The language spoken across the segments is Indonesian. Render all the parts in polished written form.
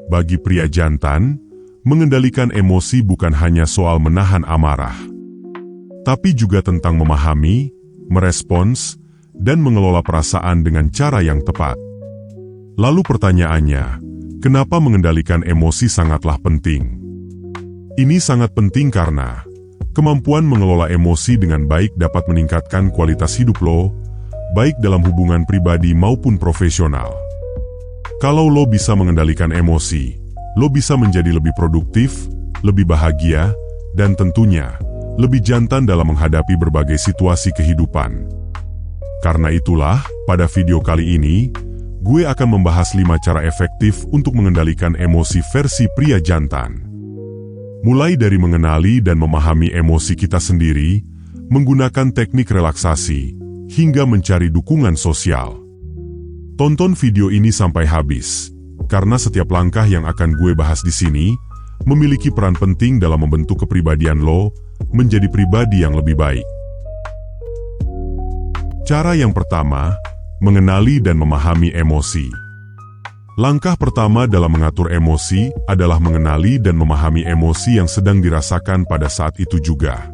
Bagi pria jantan, mengendalikan emosi bukan hanya soal menahan amarah, tapi juga tentang memahami, merespons, dan mengelola perasaan dengan cara yang tepat. Lalu pertanyaannya, kenapa mengendalikan emosi sangatlah penting? Ini sangat penting karena kemampuan mengelola emosi dengan baik dapat meningkatkan kualitas hidup lo, baik dalam hubungan pribadi maupun profesional. Kalau lo bisa mengendalikan emosi, lo bisa menjadi lebih produktif, lebih bahagia, dan tentunya lebih jantan dalam menghadapi berbagai situasi kehidupan. Karena itulah, pada video kali ini, gue akan membahas 5 cara efektif untuk mengendalikan emosi versi pria jantan. Mulai dari mengenali dan memahami emosi kita sendiri, menggunakan teknik relaksasi, hingga mencari dukungan sosial. Tonton video ini sampai habis, karena setiap langkah yang akan gue bahas di sini memiliki peran penting dalam membentuk kepribadian lo menjadi pribadi yang lebih baik. Cara yang pertama, mengenali dan memahami emosi. Langkah pertama dalam mengatur emosi adalah mengenali dan memahami emosi yang sedang dirasakan pada saat itu juga.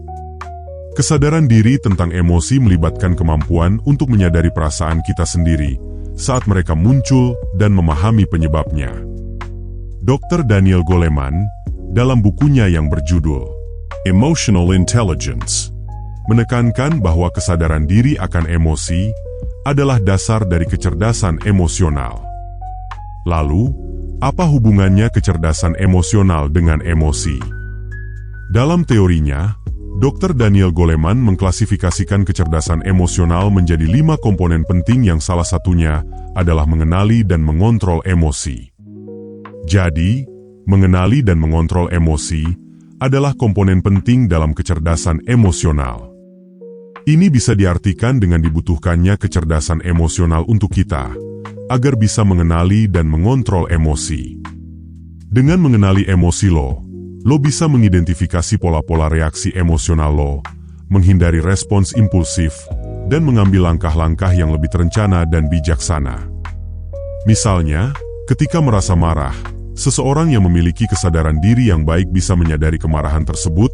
Kesadaran diri tentang emosi melibatkan kemampuan untuk menyadari perasaan kita sendiri saat mereka muncul dan memahami penyebabnya. Dr. Daniel Goleman, dalam bukunya yang berjudul Emotional Intelligence, menekankan bahwa kesadaran diri akan emosi adalah dasar dari kecerdasan emosional. Lalu, apa hubungannya kecerdasan emosional dengan emosi? Dalam teorinya, Dr. Daniel Goleman mengklasifikasikan kecerdasan emosional menjadi 5 komponen penting yang salah satunya adalah mengenali dan mengontrol emosi. Jadi, mengenali dan mengontrol emosi adalah komponen penting dalam kecerdasan emosional. Ini bisa diartikan dengan dibutuhkannya kecerdasan emosional untuk kita, agar bisa mengenali dan mengontrol emosi. Dengan mengenali emosi lo bisa mengidentifikasi pola-pola reaksi emosional lo, menghindari respons impulsif, dan mengambil langkah-langkah yang lebih terencana dan bijaksana. Misalnya, ketika merasa marah, seseorang yang memiliki kesadaran diri yang baik bisa menyadari kemarahan tersebut,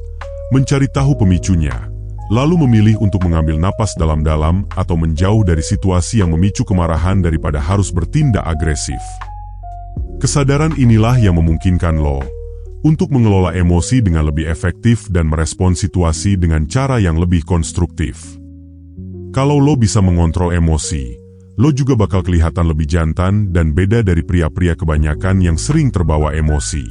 mencari tahu pemicunya, lalu memilih untuk mengambil napas dalam-dalam atau menjauh dari situasi yang memicu kemarahan daripada harus bertindak agresif. Kesadaran inilah yang memungkinkan lo untuk mengelola emosi dengan lebih efektif dan merespons situasi dengan cara yang lebih konstruktif. Kalau lo bisa mengontrol emosi, lo juga bakal kelihatan lebih jantan dan beda dari pria-pria kebanyakan yang sering terbawa emosi.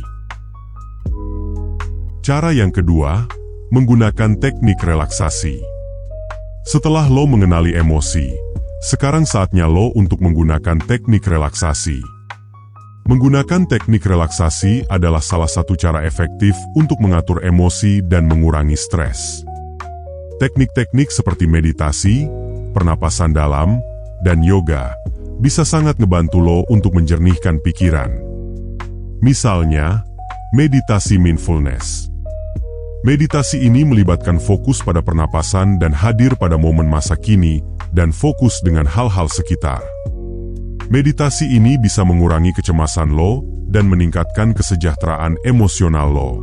Cara yang kedua, menggunakan teknik relaksasi. Setelah lo mengenali emosi, sekarang saatnya lo untuk menggunakan teknik relaksasi. Menggunakan teknik relaksasi adalah salah satu cara efektif untuk mengatur emosi dan mengurangi stres. Teknik-teknik seperti meditasi, pernapasan dalam, dan yoga bisa sangat ngebantu lo untuk menjernihkan pikiran. Misalnya, meditasi mindfulness. Meditasi ini melibatkan fokus pada pernapasan dan hadir pada momen masa kini dan fokus dengan hal-hal sekitar. Meditasi ini bisa mengurangi kecemasan lo dan meningkatkan kesejahteraan emosional lo.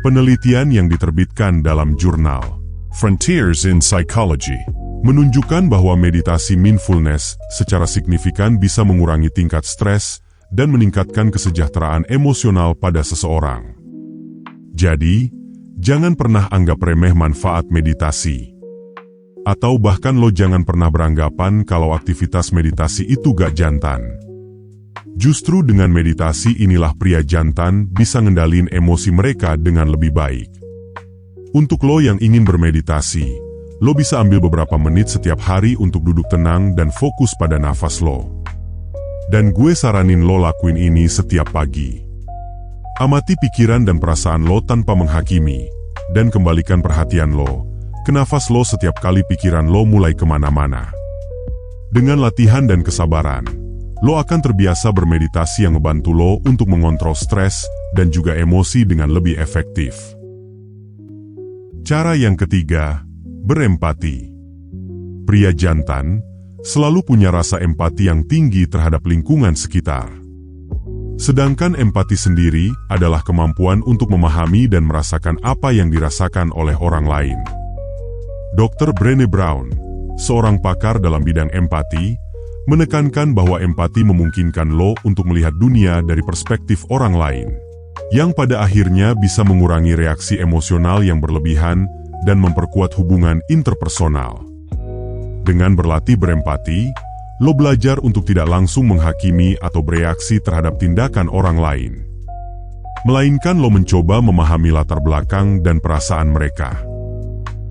Penelitian yang diterbitkan dalam jurnal Frontiers in Psychology menunjukkan bahwa meditasi mindfulness secara signifikan bisa mengurangi tingkat stres dan meningkatkan kesejahteraan emosional pada seseorang. Jadi, jangan pernah anggap remeh manfaat meditasi. Atau bahkan lo jangan pernah beranggapan kalau aktivitas meditasi itu gak jantan. Justru dengan meditasi inilah pria jantan bisa ngendalin emosi mereka dengan lebih baik. Untuk lo yang ingin bermeditasi, lo bisa ambil beberapa menit setiap hari untuk duduk tenang dan fokus pada nafas lo. Dan gue saranin lo lakuin ini setiap pagi. Amati pikiran dan perasaan lo tanpa menghakimi, dan kembalikan perhatian lo ke nafas lo setiap kali pikiran lo mulai kemana-mana. Dengan latihan dan kesabaran, lo akan terbiasa bermeditasi yang ngebantu lo untuk mengontrol stres dan juga emosi dengan lebih efektif. Cara yang ketiga, berempati. Pria jantan selalu punya rasa empati yang tinggi terhadap lingkungan sekitar. Sedangkan empati sendiri adalah kemampuan untuk memahami dan merasakan apa yang dirasakan oleh orang lain. Dr. Brené Brown, seorang pakar dalam bidang empati, menekankan bahwa empati memungkinkan lo untuk melihat dunia dari perspektif orang lain, yang pada akhirnya bisa mengurangi reaksi emosional yang berlebihan dan memperkuat hubungan interpersonal. Dengan berlatih berempati, lo belajar untuk tidak langsung menghakimi atau bereaksi terhadap tindakan orang lain, melainkan lo mencoba memahami latar belakang dan perasaan mereka.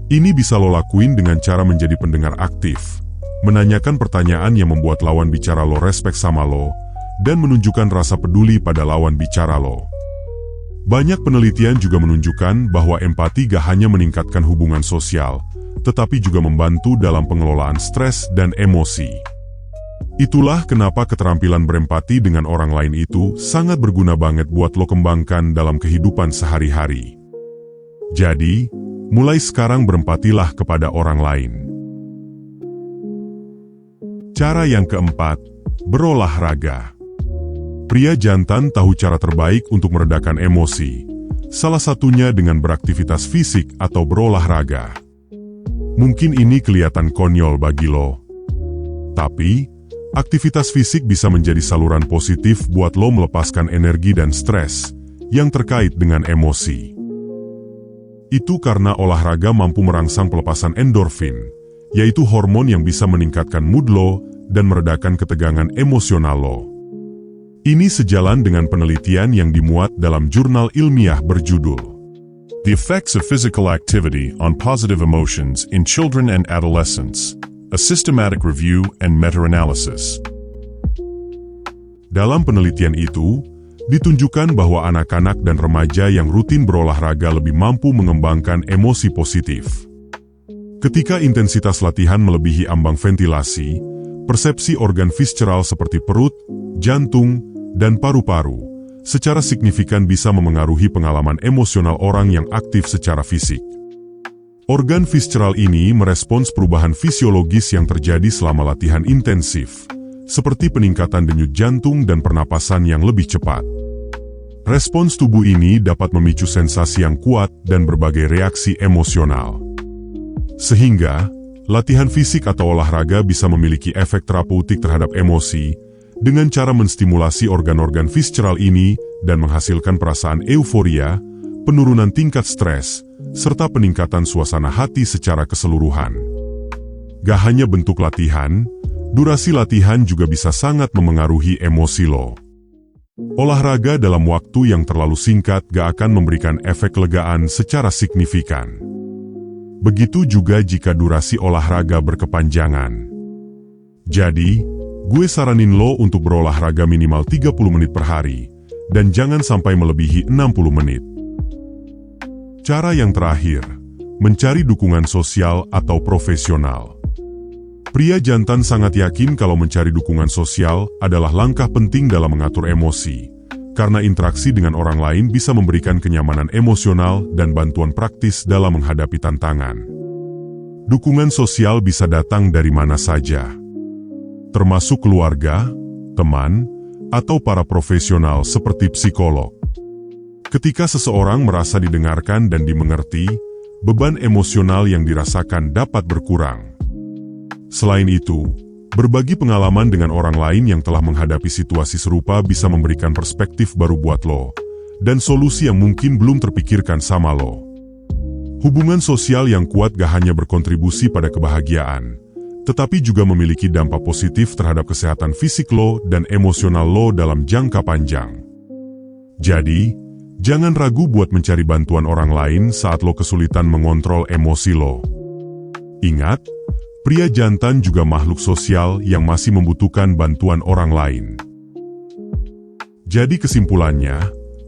Ini bisa lo lakuin dengan cara menjadi pendengar aktif, menanyakan pertanyaan yang membuat lawan bicara lo respek sama lo, dan menunjukkan rasa peduli pada lawan bicara lo. Banyak penelitian juga menunjukkan bahwa empati gak hanya meningkatkan hubungan sosial, tetapi juga membantu dalam pengelolaan stres dan emosi. Itulah kenapa keterampilan berempati dengan orang lain itu sangat berguna banget buat lo kembangkan dalam kehidupan sehari-hari. Jadi, mulai sekarang berempatilah kepada orang lain. Cara yang keempat, berolahraga. Pria jantan tahu cara terbaik untuk meredakan emosi, salah satunya dengan beraktivitas fisik atau berolahraga. Mungkin ini kelihatan konyol bagi lo, tapi aktivitas fisik bisa menjadi saluran positif buat lo melepaskan energi dan stres yang terkait dengan emosi. Itu karena olahraga mampu merangsang pelepasan endorfin, yaitu hormon yang bisa meningkatkan mood lo dan meredakan ketegangan emosional lo. Ini sejalan dengan penelitian yang dimuat dalam jurnal ilmiah berjudul The Effects of Physical Activity on Positive Emotions in Children and Adolescents, a Systematic Review and Meta-Analysis. Dalam penelitian itu, ditunjukkan bahwa anak-anak dan remaja yang rutin berolahraga lebih mampu mengembangkan emosi positif. Ketika intensitas latihan melebihi ambang ventilasi, persepsi organ visceral seperti perut, jantung, dan paru-paru secara signifikan bisa memengaruhi pengalaman emosional orang yang aktif secara fisik. Organ visceral ini merespons perubahan fisiologis yang terjadi selama latihan intensif, seperti peningkatan denyut jantung dan pernapasan yang lebih cepat. Respons tubuh ini dapat memicu sensasi yang kuat dan berbagai reaksi emosional. Sehingga, latihan fisik atau olahraga bisa memiliki efek terapeutik terhadap emosi dengan cara menstimulasi organ-organ visceral ini dan menghasilkan perasaan euforia, penurunan tingkat stres, serta peningkatan suasana hati secara keseluruhan. Gak hanya bentuk latihan, durasi latihan juga bisa sangat memengaruhi emosi lo. Olahraga dalam waktu yang terlalu singkat gak akan memberikan efek legaan secara signifikan. Begitu juga jika durasi olahraga berkepanjangan. Jadi, gue saranin lo untuk berolahraga minimal 30 menit per hari, dan jangan sampai melebihi 60 menit. Cara yang terakhir, mencari dukungan sosial atau profesional. Pria jantan sangat yakin kalau mencari dukungan sosial adalah langkah penting dalam mengatur emosi, karena interaksi dengan orang lain bisa memberikan kenyamanan emosional dan bantuan praktis dalam menghadapi tantangan. Dukungan sosial bisa datang dari mana saja, termasuk keluarga, teman, atau para profesional seperti psikolog. Ketika seseorang merasa didengarkan dan dimengerti, beban emosional yang dirasakan dapat berkurang. Selain itu, berbagi pengalaman dengan orang lain yang telah menghadapi situasi serupa bisa memberikan perspektif baru buat lo, dan solusi yang mungkin belum terpikirkan sama lo. Hubungan sosial yang kuat gak hanya berkontribusi pada kebahagiaan, tetapi juga memiliki dampak positif terhadap kesehatan fisik lo dan emosional lo dalam jangka panjang. Jadi, jangan ragu buat mencari bantuan orang lain saat lo kesulitan mengontrol emosi lo. Ingat, pria jantan juga makhluk sosial yang masih membutuhkan bantuan orang lain. Jadi kesimpulannya,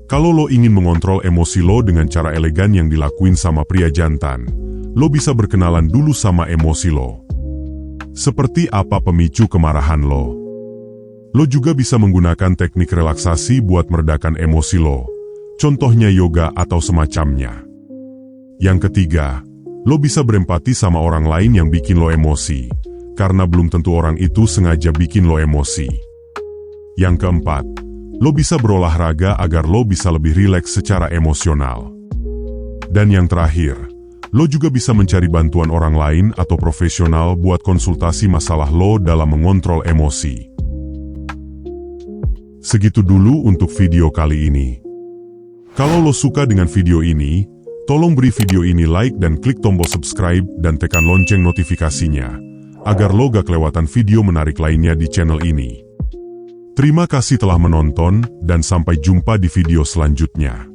kalau lo ingin mengontrol emosi lo dengan cara elegan yang dilakuin sama pria jantan, lo bisa berkenalan dulu sama emosi lo. Seperti apa pemicu kemarahan lo? Lo juga bisa menggunakan teknik relaksasi buat meredakan emosi lo, contohnya yoga atau semacamnya. Yang ketiga, lo bisa berempati sama orang lain yang bikin lo emosi, karena belum tentu orang itu sengaja bikin lo emosi. Yang keempat, lo bisa berolahraga agar lo bisa lebih rileks secara emosional. Dan yang terakhir, lo juga bisa mencari bantuan orang lain atau profesional buat konsultasi masalah lo dalam mengontrol emosi. Segitu dulu untuk video kali ini. Kalau lo suka dengan video ini, tolong beri video ini like dan klik tombol subscribe dan tekan lonceng notifikasinya, agar lo gak kelewatan video menarik lainnya di channel ini. Terima kasih telah menonton, dan sampai jumpa di video selanjutnya.